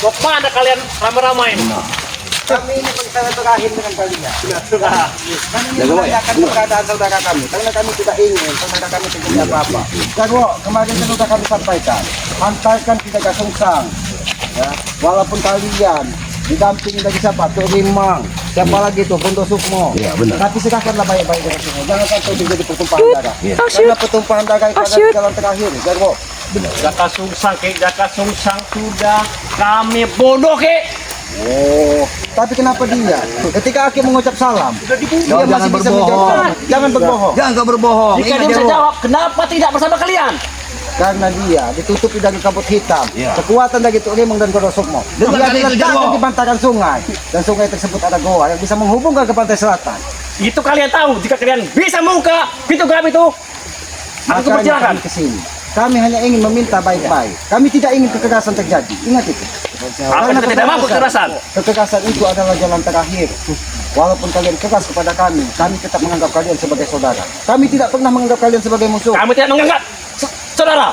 Mau mana kalian ramai-ramai? Kami ini berterakhir dengan kalian. Kami ini menanyakan keberadaan saudara kami, karena kami tidak ingin saudara kami terjadi apa-apa. Karena kemarin kan sudah kami sampaikan, hantarkan tidak kasungsang. Ya, walaupun kalian didampingi dari siapa? Tuh Rimang, siapa lagi tuh? Bondo Sukmo. Ya, benar. Tapi serahkanlah baik-baik dengan semua. Jangan sampai terjadi pertumpahan darah. Karena pertumpahan darah itu adalah jalan terakhir. Jarwo. Jaka sungsang sudah kami bodoh ke. Oh, tapi kenapa dia? Ketika Aki mengucap salam, dia masih bisa menjawab. Jangan berbohong. Jangan kau berbohong. Jika dia bisa jawab, kenapa tidak bersama kalian? Karena dia ditutupi dari kabut hitam. Ya. Kekuatan dari Tuk Rimang dan Bondo Sukmo. Dia Dengarkan itu, diletakkan Jarwo. di bantaran sungai. Dan sungai tersebut ada goa yang bisa menghubungkan ke pantai selatan. Itu kalian tahu. Jika kalian bisa membuka pintu gelap itu, aku Makanya persilakan. kami kesini. Kami hanya ingin meminta baik-baik. Kami tidak ingin kekerasan terjadi. Ingat itu. Apa kita tidak mampu kekerasan? Kekerasan itu adalah jalan terakhir. Walaupun kalian keras kepada kami tetap menganggap kalian sebagai saudara. Kami tidak pernah menganggap kalian sebagai musuh. Kami tidak menganggap saudara.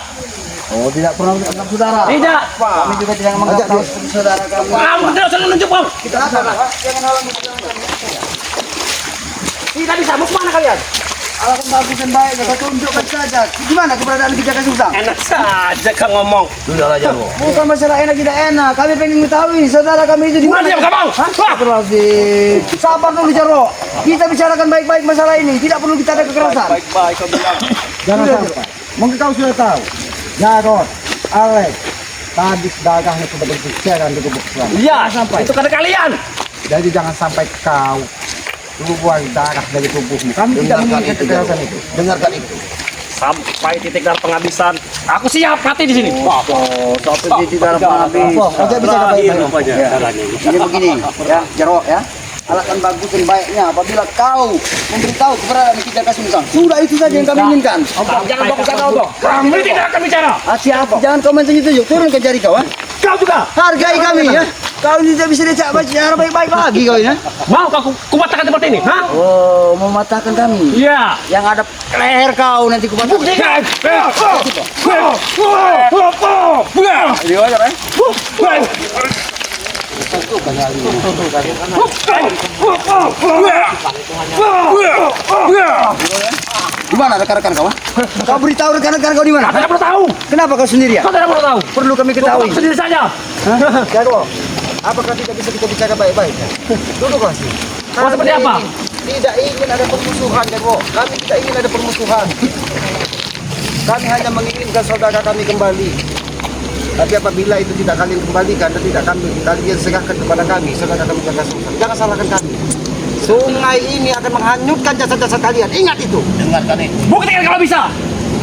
Oh, tidak pernah menganggap saudara. Tidak. Kami juga tidak menganggap kau sebagai saudara kami. Kamu tidak usah menunjuk kamu. Kita jangan halangi perjalanan kami. Tidak bisa. Mau kemana kalian? Alasan bagus dan baik, saya tunjukkan saja. Gimana keberadaan Kijaka Sungsang? Enak saja kau ngomong. Sudahlah, Jarwo. Bukan masalah enak tidak enak. Kami pengen mengetahui saudara kami itu di Mana mana. dia kamu? Astagfirullahaladzim. Sabar dulu Jarwo. Kita bicarakan baik-baik masalah ini. Tidak perlu kita ada kekerasan. Baik-baik kau bilang. Jangan sampai. Mungkin kau sudah tahu. Jarod, Alex, tadi dagangnya sudah berbicara di gubuk selama. Iya. Jangan sampai. Itu karena kalian. Jadi jangan sampai kau keluar darah dari tubuhmu. Kami tidak menginginkan kekerasan itu. Dengarkan itu. Sampai titik darah penghabisan. Aku siap mati di sini. Sampai titik darah penghabis. Oke, bisa baik-baik. Jadi begini, ya, Jarwo, ya. Alasan bagus dan baiknya apabila kau memberitahu keberadaan Kijaka Sungsang. Sudah itu saja yang kami inginkan. Jangan bawa bicara dong. Kamu tidak akan bicara. Siapa? Jangan kau menunjuk-tunjuk. Turunkan jari kau, ha? Kau juga. Hargai kami, ya. Kau tidak bisa diajak bicara baik-baik lagi kau ini. Mau kau kumatkan seperti ini? Hah? Oh, mematahkan kami. Iya. Yang ada leher kau nanti kupatahkan. Buktikan. Di mana rekan-rekan kau? Kau beritahu rekan-rekan kau di mana? Saya perlu tahu. Kenapa kau sendirian? Kau tidak perlu tahu. Perlu kami ketahui. Kau sendiri saja. Jarwo, apakah tidak bisa kita bicara baik-baik? Duduk lah sih. Mau seperti apa? Tidak ingin ada permusuhan, Jarwo. Kami tidak ingin ada permusuhan. Kami hanya menginginkan saudara kami kembali. Tapi apabila itu tidak kalian kembalikan dan tidak kalian serahkan kepada kami, saudara kami Kijaka Sungsang, jangan salahkan kami. Sungai ini akan menghanyutkan jasad-jasad kalian. Ingat itu. Dengarkan itu. Buktikan kalau bisa.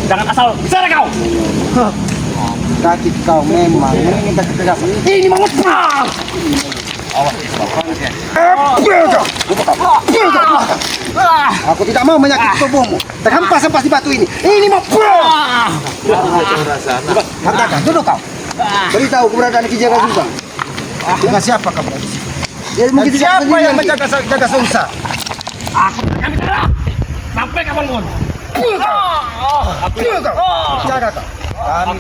Jangan asal bicara kau. Kaki kau memang menginginkan kekerasan. Ini mau perang. Aku tidak mau menyakiti tubuhmu. Terhempas-hempas di batu ini. Ini mau perang. Katakan, duduk kau. Beritahu keberadaan Kijaka Sungsang. Dengan siapa kamu di sini? Ya, mungkin siapa yang menjaga Kijaka Sungsang? Aku akan bicara. Sampai kapanpun. Jaga kau. Kami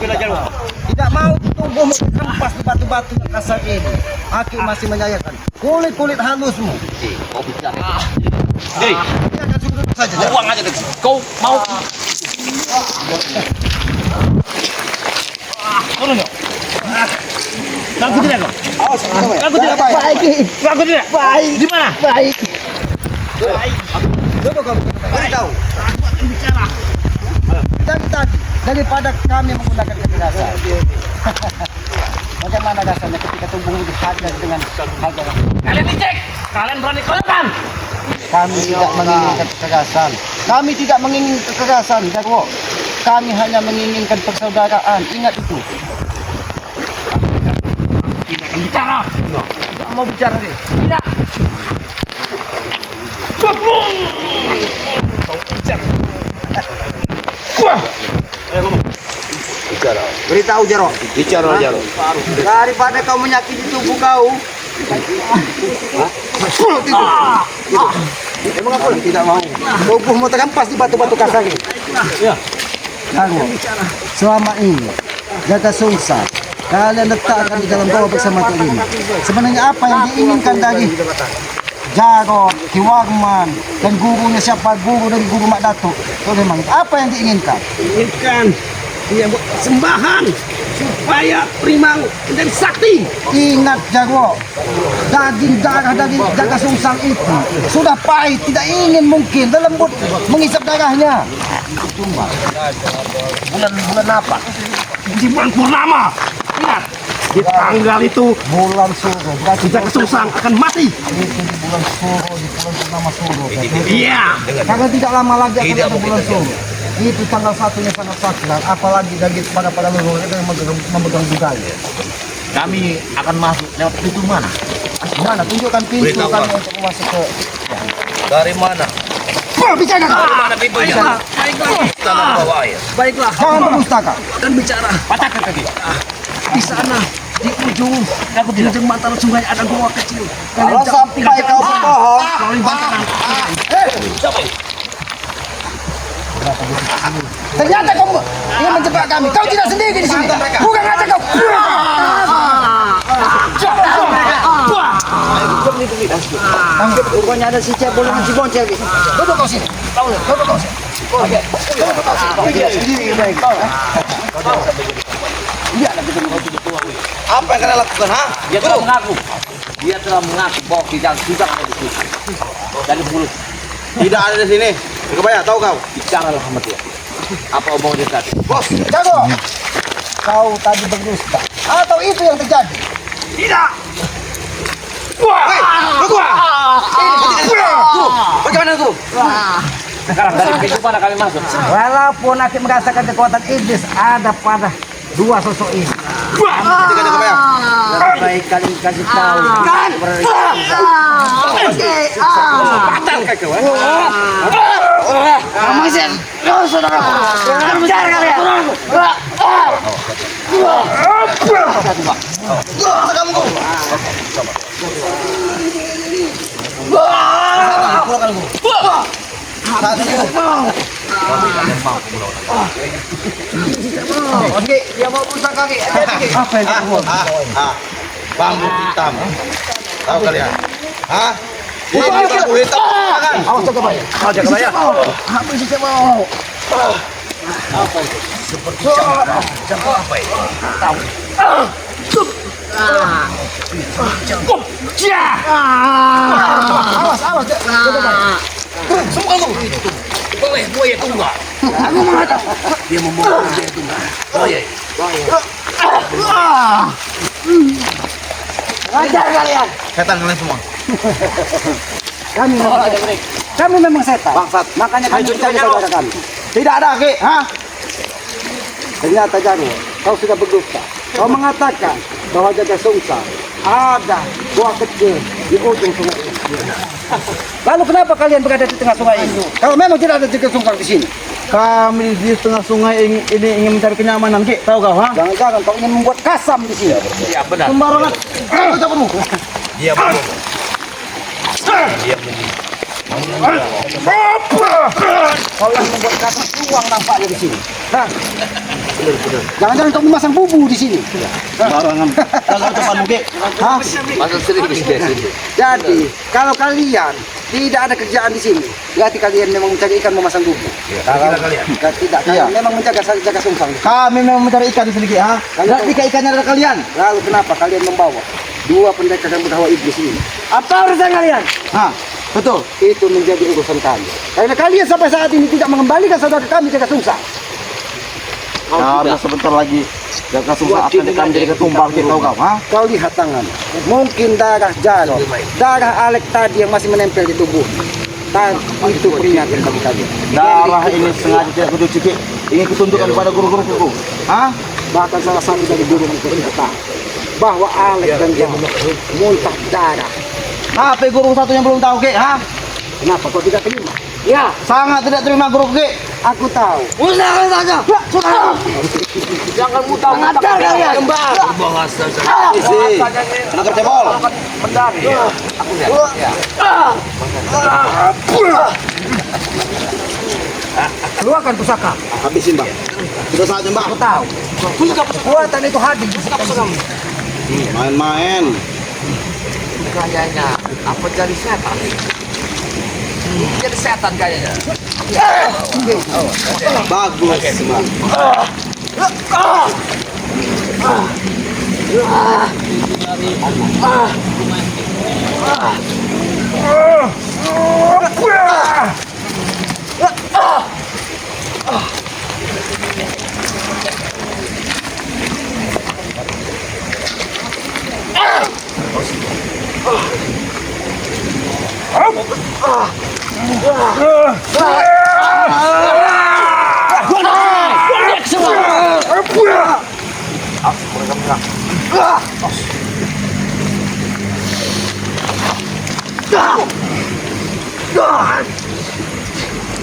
tidak mau tubuhmu terhempas di batu-batu yang kasar ini. Aki masih menyayangkan kulit-kulit halusmu. Kau bicara. Jadi, Biarkan duduk saja. Jarwo. buang aja dari sini. Kau mau turun yuk. Lagu tidak kau? Lagu tidak. Baik. Lagu tidak. Baik. Di mana? Baik. Duduk kau. Beritahu. Bicara. Tadi daripada kami menggunakan kekerasan. Bagaimana rasanya ketika tubuhmu dihajar dengan harga? Kalian dicek. Kalian berani kelihatan. Kami tidak menginginkan kekerasan. Kami tidak menginginkan kekerasan, Jarwo. Kami hanya menginginkan persaudaraan. Ingat itu. Tidak akan bicara. Tidak mau bicara deh. Tidak. Kau bicara. Wah. Bicara. Beritahu Jarwo. Bicara, Jarwo. Daripada kau menyakiti tubuh kau. Emang aku tidak mau. Tubuhmu terhempas di batu-batu kasar ini. Ya. Jarwo, selama ini Kijaka Sungsang kalian letakkan di dalam doa bersama ini. Sebenarnya apa yang diinginkan dari Jarod, Ki Warman, dan gurunya siapa, guru dari guru Mak Datuk? Memang apa yang diinginkan? Inginkan dia buat sembahan supaya Primang menjadi sakti. Ingat Jarwo, daging darah dari Jaka Sungsang itu sudah pahit, tidak ingin mungkin lembut mengisap darahnya. Bulan apa? Di bulan purnama. Ingat, di tanggal itu Bulan Suro, berarti Jaka Sungsang akan mati. itu di bulan Suro, di bulan purnama Suro. Iya. Karena tidak lama lagi akan ada bulan Suro. Itu tanggal satunya sangat sakral, apalagi dari pada leluhur itu yang memegang budaya. Kami akan masuk lewat pintu mana? Mana? Tunjukkan pintu Beritahu kami aku. untuk masuk ke. Dari mana? Bicara kau. Dari mana pintunya? Baiklah. Dalam bawah air. Baiklah. Jangan berpustaka. Akan bicara. Patahkan kaki. Di sana di ujung mata sungai ada gua kecil. Kalau sampai kau berbohong, Melalui bantaran. ternyata kau ingin menjebak kami. Kau tidak sendiri di sini. Bukan aja kau. Rupanya ada si cebol dengan si boncel. Duduk kau sini. Duduk kau sini. Oke. Duduk kau sini. Sendiri baik. Apa yang kalian lakukan, ha? Dia telah mengaku. Dia telah mengaku bahwa kita sudah ada di sini. Dari mulut. Tidak ada di sini. Kebaya, tahu kau? Bicaralah sama dia. Apa omongan dia tadi? Bos, jago. Kau tadi berdusta. Atau itu yang terjadi? Tidak. Hei, tunggu! Bagaimana itu? Sekarang dari pintu mana kami masuk? Walaupun aku merasakan kekuatan iblis ada pada dua sosok ini. Ketika dia kebaya. Baik kalian kasih tahu. Patahkan kau, Oke, dia mau pusat kaki. Apa yang kamu? Bambu hitam. Tahu kalian? Hah? Ini bambu hitam. Kan? Awas jaga bayar. Kau jaga bayar. Apa sih saya mau? Awas, awas. Jaga bayar. Boleh, buaya tunggal. Aku mengatakan. Dia membawa buaya tunggal. Buaya. Ajar kalian. Setan kalian semua. Kami memang setan. Bangsat. Makanya kami Ayo, mencari Jaro. saudara kami. Tidak ada, Ki. Hah? Ternyata Jaro, kau sudah berdusta. Kau mengatakan bahwa Jaka Sungsang ada buah kecil di ujung sungai ini. Lalu kenapa kalian berada di tengah sungai ini? Kalau memang tidak ada Jaka Sungsang di sini. Kami di tengah sungai ini ingin mencari kenyamanan, Ki. Tahu kau, ha? Jangan-jangan kau ingin membuat kasam di sini. Iya benar. Sembarangan. Ayo cobamu. Dia bohong. Dia Kau yang membuat kasam uang nampaknya di sini. Hah? Jangan-jangan kau memasang bubu di sini. Sembarangan. Tahu cepat, Ki. Hah? masuk serius dia sini. Jadi, kalau kalian tidak ada kerjaan di sini, berarti kalian memang mencari ikan memasang bubu. Kalau kalian. Tidak, kalian memang menjaga Jaka Sungsang. Kami memang mencari ikan di sini, Ki, ha? Berarti ikannya adalah kalian. Lalu kenapa kalian membawa dua pendekar yang berhawa iblis ini? Apa urusan kalian? Ha, betul. Itu menjadi urusan kami. Karena kalian sampai saat ini tidak mengembalikan saudara kami Jaka Sungsang. Karena sebentar lagi Jaka Sungsang akan menjadi ketumbal, Ki, tahu kau, ha? Kau lihat tangan. Mungkin darah Jaro, darah Alek tadi yang masih menempel di tubuh. Itu peringatan bagi kalian. Darah ini sengaja tidak kucuci, Ki. Ingin kutunjukkan kepada guru-guruku. Ha? Bahkan salah satu dari guru berkata bahwa Alek dan Jaro muntah darah. Apa guru satu yang belum tahu, Ki, ha? Kenapa kau tidak terima? Ya, sangat tidak terima guru, Ki. Aku tahu. Usahakan saja. Jangan mudah Mengajar kalian. kembali. Bahasa Isi. Anak cebol. pendari. Aku lihat. Ya. Keluarkan pusaka. Habisin, Bang. Sudah saatnya, Bang. Aku tahu. Kekuatan itu hadir di sekitar kamu. Main-main. Kayaknya apa jadi setan? Jadi setan kayaknya. Bagus, Bang.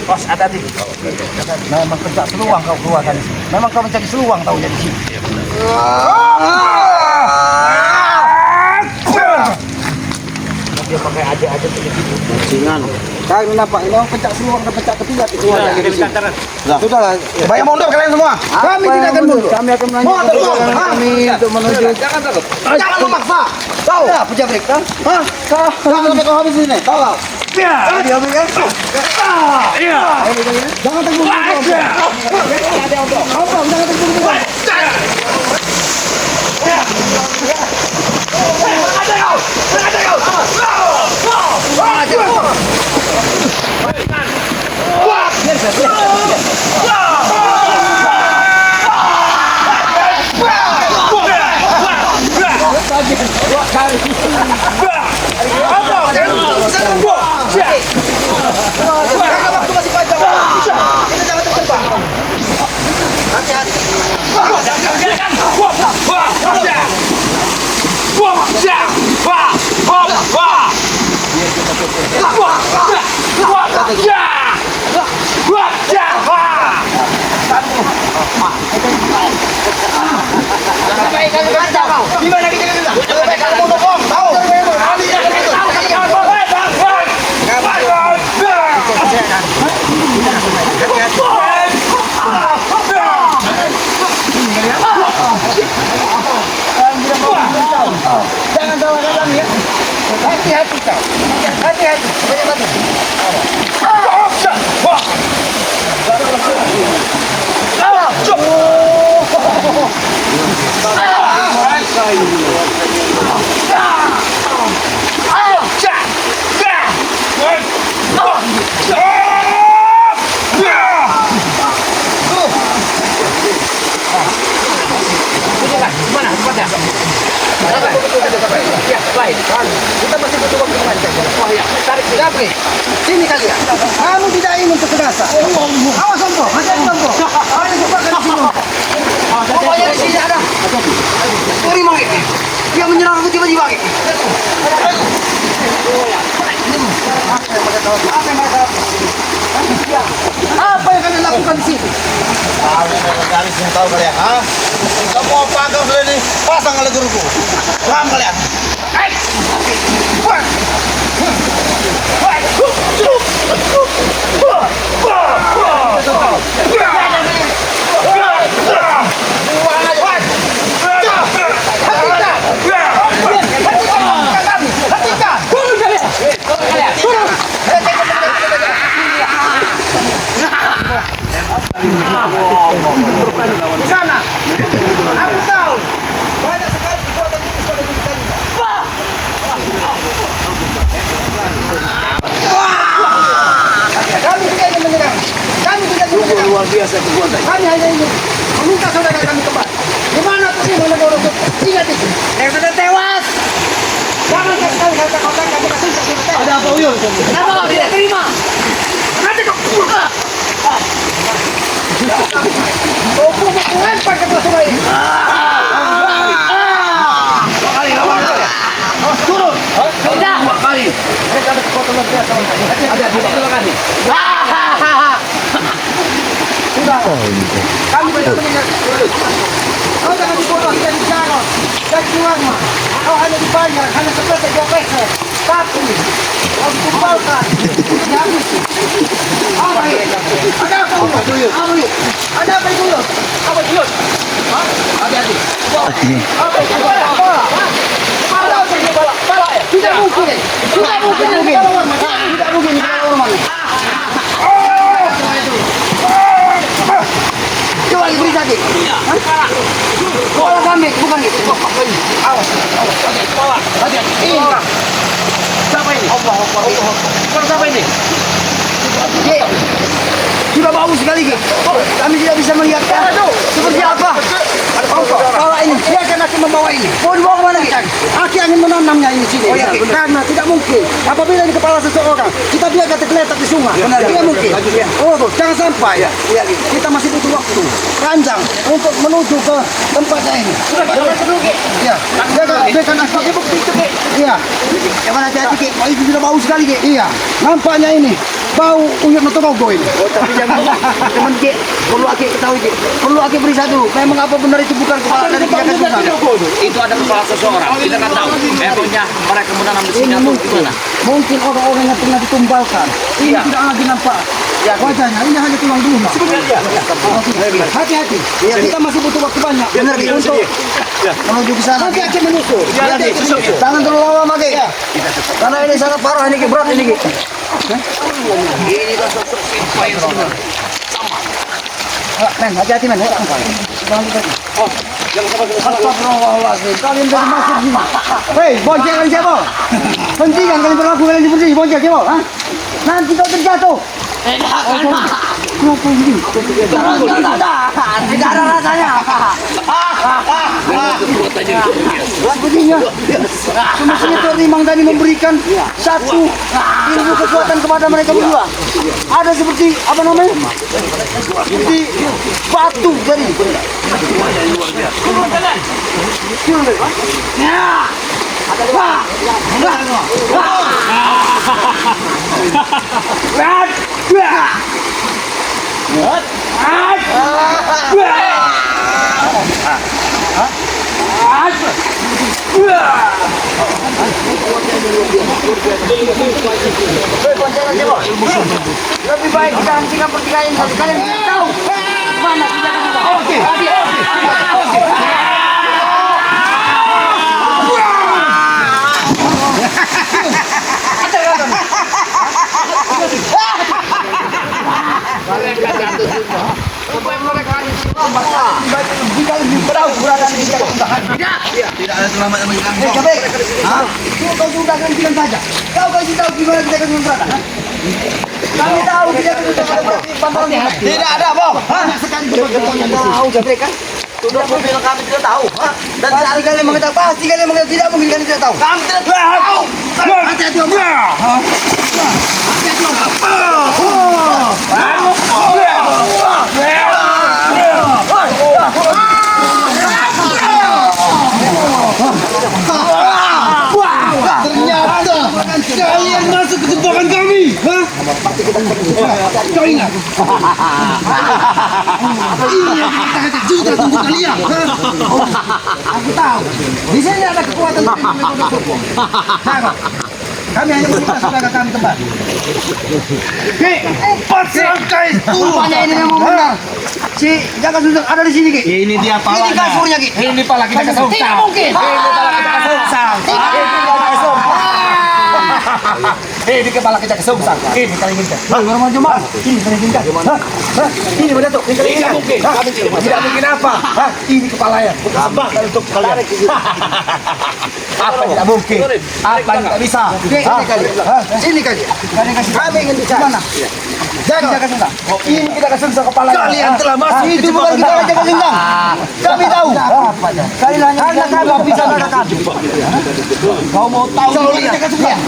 Bos, hati-hati. Memang pencak seluang kau keluar dari sini. Memang kau mencari seluang tahu dari sini. Dia pakai aja begitu. Bajingan. Kau nampak ini orang pencak seluang dan pencak ketiga itu keluar dari sini. Sudahlah. Banyak mundur kalian semua. Kami tidak akan mundur. Kami akan melanjutkan kami untuk menuju. Jangan takut. Jangan memaksa. Tahu? Ya, pejabrik kan? Hah? Jangan sampai kau habis ini. Tahu nggak? Dia habis kan? Jangan tunggu. Gimana kita kena? Lebih baik kamu dukung. Tahu? Jangan salahkan kami ya. Hati-hati kau. Hati-hati. Kita masih butuh waktu kembali saja. Oh ya, tarik Jabri. Sini kalian. Kamu tidak ingin ketegasan. Awas Sompo, hati-hati Sompo. Ayo coba ke sini. Pokoknya di sini ada. Uri mau ini. Dia menyerang aku tiba-tiba. Apa yang kalian lakukan di sini? Tahu kalian, ha? Semua pagar sudah dipasang oleh guruku. Paham kalian? Sana. Aku tahu. Banyak sekali kekuatan itu pada diri kalian. Kami tidak ingin menyerang. Kami tidak ingin menyerang. Luar biasa kekuatan. Kami hanya ingin meminta saudara kami kembali. Di mana pergi mana orang itu? Ingat itu. Yang sudah tewas. Jangan sekali kata kata kami kasih sudah tewas. Ada apa Uyun? Kenapa kau tidak terima? Nanti kau pulang. Kau pulang pakai plasma ini. Turun. Tidak. Kali. Mereka ada kekuatan luar biasa. Ada dua kali. Sudah. Kami banyak mendengar. Kau jangan dibodoh, kita bicara. Dan keluar, kau hanya dibayar, hanya seperti 2 peser. Tapi, kau ditumbalkan. Habis. Apa ini? Ada apa? Apa ini? Ada apa itu? Apa itu? Hati-hati. Apa itu? Pala ya? Tidak mungkin. Tidak mungkin. Tidak mungkin. Coba beri sakit. Kepala kami, bukan itu. Awas. Hati-hati. Siapa ini? Allah. Siapa ini? Sudah bau sekali, Ki. Kami tidak bisa melihat seperti apa. Kepala ini, dia akan akan membawa ini. Mau dibawa kemana, Ki? Aki angin menanamnya ini sini. Oh, ya, karena tidak mungkin. Apabila di kepala seseorang, kita biarkan tergeletak di sungai. Tidak mungkin. Oh, tuh, jangan sampai. Kita masih butuh waktu panjang untuk menuju ke tempatnya ini. Iya. Biarkan aki bukti itu, Ki. Iya. Yang mana hati-hati, Ki? Itu sudah bau sekali, Ki. Iya. Nampaknya ini bau uyut notogogo ini. Oh, tapi jangan teman Ki, perlu Aki ketahui Ki. Perlu Aki periksa dulu. Memang apa benar itu bukan kepala dari Jaka Sungkang? Itu ada kepala seseorang. Kita kan tahu. Memangnya mereka menanam di sini atau gimana? Mungkin orang-orang yang pernah ditumbalkan. Ini tidak lagi nampak wajahnya. Ini hanya tulang dulu. Hati-hati. Kita masih butuh waktu banyak. Benar Ki untuk menuju ke sana. Nanti Aki menyusul. Jangan terlalu lama Ki. Karena ini sangat parah ini Ki, berat ini Ki. Ini kan sosok simpai semua. Men, hati-hati men. Oh, astagfirullahaladzim. Kalian dari masuk sini. Hei, bonceng kalian siapa? Hentikan kalian berlaku kalian seperti ini. Bonceng siapa? Nanti kau terjatuh. Kenapa ini? Tidak ada rasanya. Sepertinya semestinya Tuhan Imam tadi memberikan satu ilmu kekuatan kepada mereka berdua. Ada seperti apa namanya? Seperti batu jadi. Lebih baik kita hentikan pertikaian ini. Kalian tahu mana kita akan. Oke. Tidak ada selamat yang menghilangkan. Kau sudah hentikan saja. Kau kasih tahu gimana kita akan berada. Kami tahu kita akan Tidak ada, Bang. sekali tahu Jabrik kan? Sudah bilang kami tidak tahu. Dan pasti kalian mengetahui. Pasti kalian mengetahui. Tidak mungkin kalian tidak tahu. Kami tidak tahu. Hati-hati Om. Hati-hati Om. Ternyata kalian masuk ke jebakan kami. Kau ingat? Ini yang kita ajak juga tunggu kalian. Aku tahu. Di sini ada kekuatan. Kami hanya meminta saudara kami kembali. Empat serangkai Rupanya ini memang benar. Si Jaka Sungkang ada di sini, Ki. Ini dia Ini palanya. kasurnya, Ki. Ini pala kita ke Sungsang. Tidak mungkin. Ini pala kita ke Sungsang. Ini kepala kita ke Sungsang. Ini kali ini. Baru mau cuma. Ini kali ini. Ini benar tuh. Ini kali ini. Tidak mungkin apa? Ini kepalanya. Abang untuk kalian. Apa tidak mungkin? Apa tidak bisa? Sini kali. Kami ingin di mana? Jaka Sungkang. Ini kita ke Sungsang kepalanya. Kalian telah masuk Itu bukan kita Jaka Sungkang. Kami tahu. Kalian hanya kami bisa saudara kami. Kau mau tahu? Kau lihat Jaka Sungkang.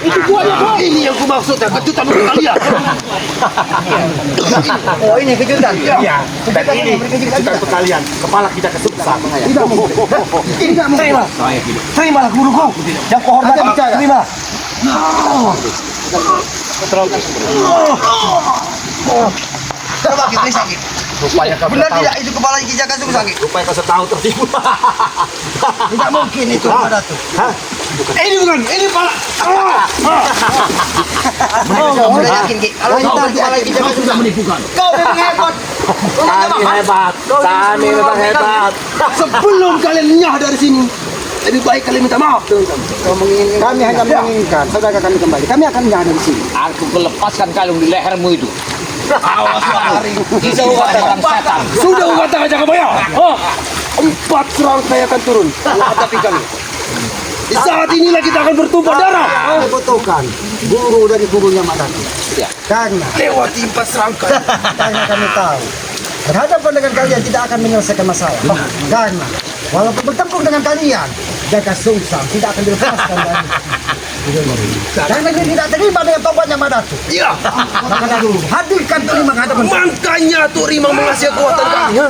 Itu buahnya, Bang. Ini yang ku maksud, kejutan untuk kalian. Oh, ini kejutan. Iya. Dan ini kejutan untuk kalian. Kepala kita kesuksan. Tidak mungkin. Tidak mungkin. Terima. Terimalah guruku. Yang kehormatan percaya. terima. Coba kita sakit. Rupanya kau Benar tahu. tidak itu kepala Kijaka itu sakit? Rupanya kau tahu tertipu. Tidak mungkin itu pada tuh. Ini bukan, ini pala. Sudah yakin Ki. Kalau itu kepala Kijaka itu sudah menipukan. kau memang hebat. Kami hebat. Kami memang hebat. Sebelum kalian nyah dari sini, lebih baik kalian minta maaf. Kami hanya menginginkan saudara kami kembali. Kami akan menyerah dari sini. Aku melepaskan kalung di lehermu itu. Awas lari. Bisa orang setan. Sudah katakan Jaka Bayar. 4 serangkai akan turun menghadapi kami. Di saat inilah kita akan bertumpah darah. Kami butuhkan guru dari gurunya Madatu. Ya. Karena Lewati 4 serangkai. karena kami tahu berhadapan dengan kalian tidak akan menyelesaikan masalah. Karena walaupun bertempur dengan kalian, Jaka Sungsang tidak akan dilepaskan dari karena dia tidak terima dengan tobatnya Madatu. Iya. Maka dulu hadirkan Turi menghadapan Makanya Tuk Rimang mengasih kekuatan kami.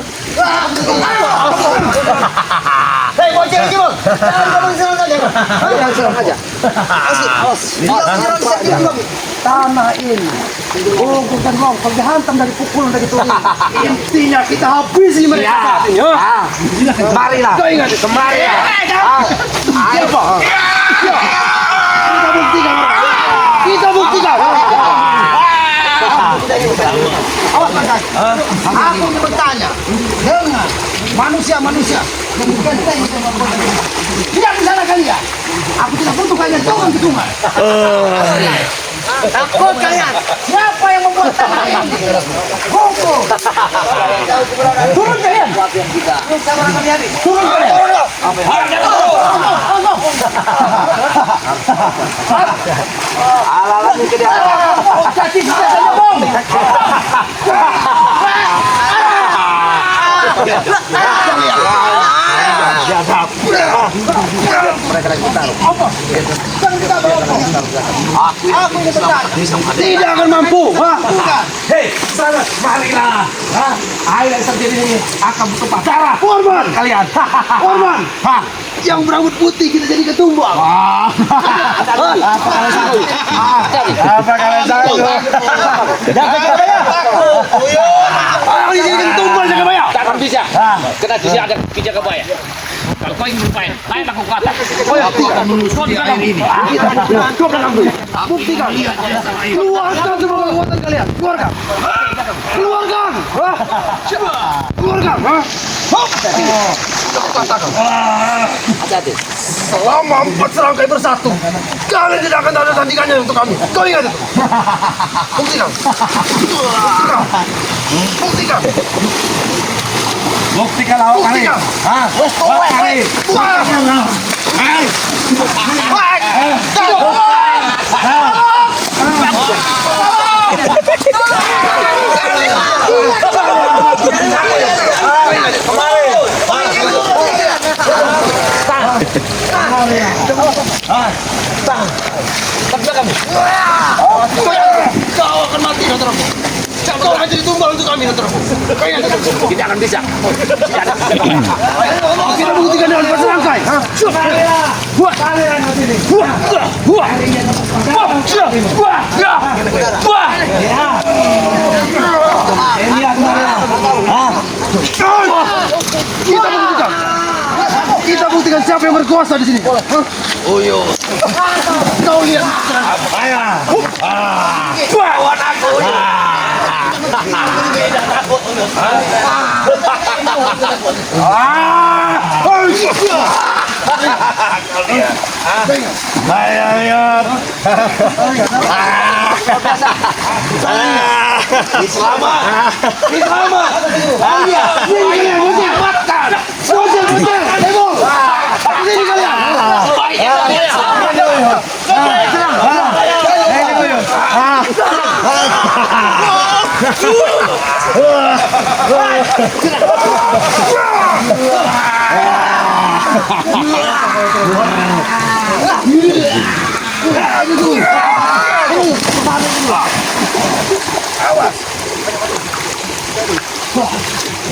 Hei, bocil lagi, Bang. Jangan ngomong serang saja, Bang. Serang aja. Tanah ini. Oh, bukan Bang. Kalau dihantam dari pukulan dari Turi. Intinya kita habisi mereka saat ini. Marilah. Kau ingat kemari. Ayo Pak. Kita buktikan. Kita buktikan. Awas, Bang. Aku ingin bertanya. Dengar. Manusia-manusia. Demikian kita ingin membuat. Tidak bisa kalian. Aku tidak butuh kalian turun ke sungai. Takut kalian. Siapa yang membuat tanah ini? Hukum. Turun kalian. Turun kalian. Ala-ala mungkin dia. Jadi kita saja, Bang. Aku ini bertanya. Tidak akan mampu. Hei, sana, marilah. Air yang terjadi ini akan bertumpah darah. Korban kalian. Korban. Yang berambut putih kita jadi ketumbang. Apa kalian sanggup? Jangan Jagabaya. Ini jadi ketumbang Jagabaya. Takkan bisa. Kena di sini ada Kijagabaya. Kalau kau ingin bermain, main aku kata. Kau akan menelusuri air ini. Kau belakang dulu. Buktikan. Keluarkan semua kekuatan kalian. Keluarkan. Keluarkan. Keluarkan. Katakan. Hati-hati. Selama 4 serangkai bersatu, kalian tidak akan ada tandingannya untuk kami. Kau ingat itu? Buktikan. Buktikan. Buktikan lawan kami. Lawan kami. Kau akan mati saudaraku. Kau akan jadi tumbal untuk kami saudaraku. Kau ingat itu? Tidak akan bisa. Tidak ada Kijagabaya. Kita buktikan dengan berserangkai. Kita buktikan siapa yang berkuasa di sini. Kau lihat. Bawa aku.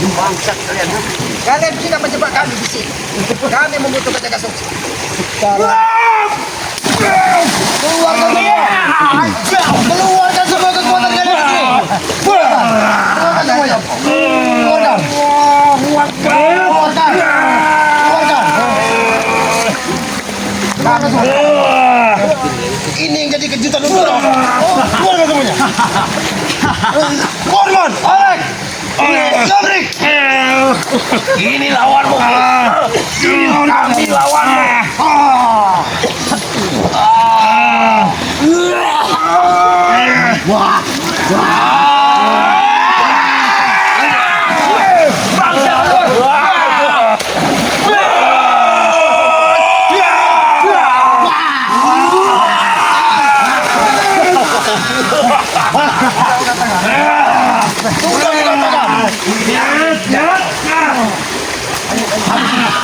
Bangsat kalian. Kalian tidak menjebak kami di sini. Kami membutuhkan jaga sukses. Keluarkan semua kekuatan kalian di sini. Keluarkan semuanya. Keluarkan. Keluarkan. Keluarkan semua. Ini yang jadi kejutan untuk kita. Keluarkan semuanya. Korban, Alek, Jabrik. Ini lawanmu. Kami lawanmu.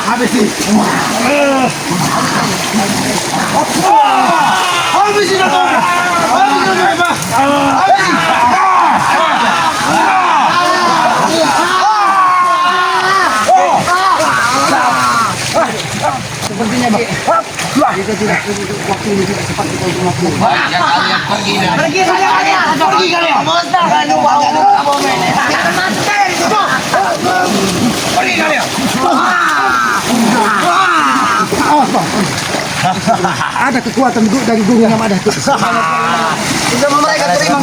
Habis ini. Habis ini tuh. Habis ini Pak. Sepertinya kita tidak waktu ini tidak sempat kita untuk melakukan. Pergi kalian. Pergi kalian. Ada kekuatan dari gunung yang ada. Tidak mau mereka terima.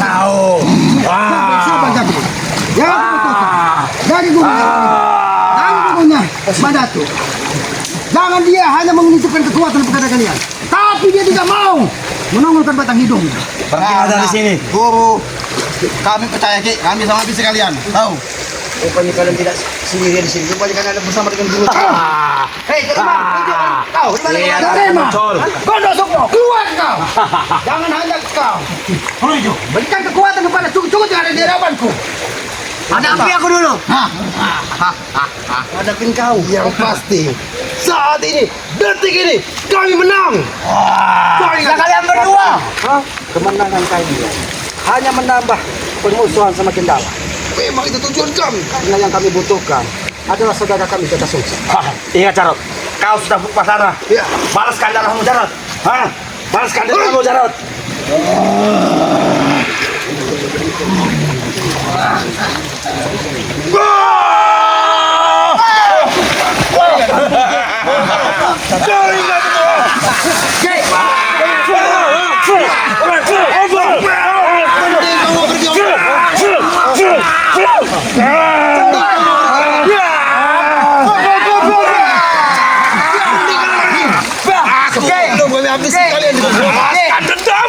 Siapa jadi? Yang dari gunung. Dari gunungnya Madatu. Jangan dia hanya menunjukkan kekuatan kepada kalian, tapi dia tidak mau menongolkan batang hidung. Pergilah dari sini. Guru, kami percaya Ki, kami sama bisa kalian. Tahu? Rupanya kalian tidak sendirian di sini. Rupanya kalian ada bersama dengan guru. Hei, terima. Kau, Terima. Gondosok keluar kau. Jangan hanya kau. Berikan kekuatan kepada cucu-cucu yang ada di hadapanku. Hadapi aku dulu. Hadapin kau. Yang pasti saat ini, detik ini, kami menang. Kalian berdua. Kemenangan kalian hanya menambah permusuhan semakin dalam. Memang itu tujuan kami. Karena yang kami butuhkan adalah saudara kami Jaga Sukses. Ingat Jarot, kau sudah berpasrah. Ya. Balaskan darahmu Jarot. Balaskan darahmu Jarot.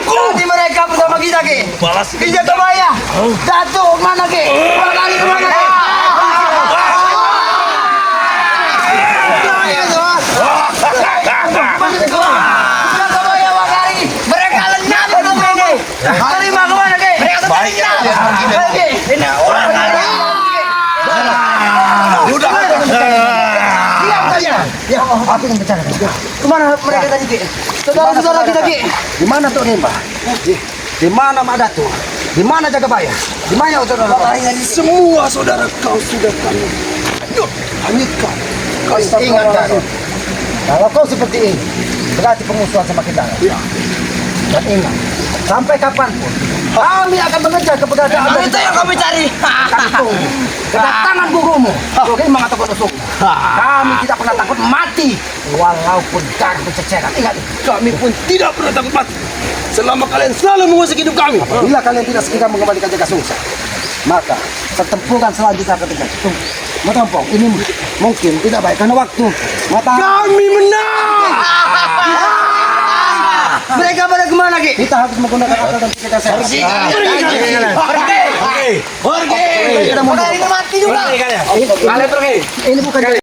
Tadi mereka bersama kita Ki. Ki Jatobaya. Datuk mana Ki? Kembali kemana Ki? Jatobaya Wakari. Mereka lenyap belum ini. Terima kemana Ki? Mereka lenyap. Ini orang Udah. diam kalian. Ya, aku yang bicara. Kemana mereka tadi Ki? Saudara-saudara kita Ki. Di mana Tok Nimba? Di mana Mak Datu? Di mana Jagabaya? Di mana saudara? Semua saudara kau sudah kami hanyutkan. Kau ingat kan? Kalau kau seperti ini, berarti pengusuhan semakin dalam. Dan ingat, sampai kapanpun kami akan mengejar keberadaan. Itu yang kami cari. Kedatangan gurumu, Rimang atau Gondosok. Kami tidak pernah takut mati, walaupun darah berceceran. Ingat, Kami pun tidak pernah takut mati selama kalian selalu menguasai hidup kami. apabila kalian tidak segera mengembalikan Jaga Sukses, maka pertempuran selanjutnya akan terjadi. Matampong, ini mungkin tidak baik karena waktu. Kami menang. Mereka pada kemana Ki? Kita harus menggunakan akal dan pikiran sehat. Pergi! Kita mundur. Ini mati juga. Kalian pergi. Ini bukan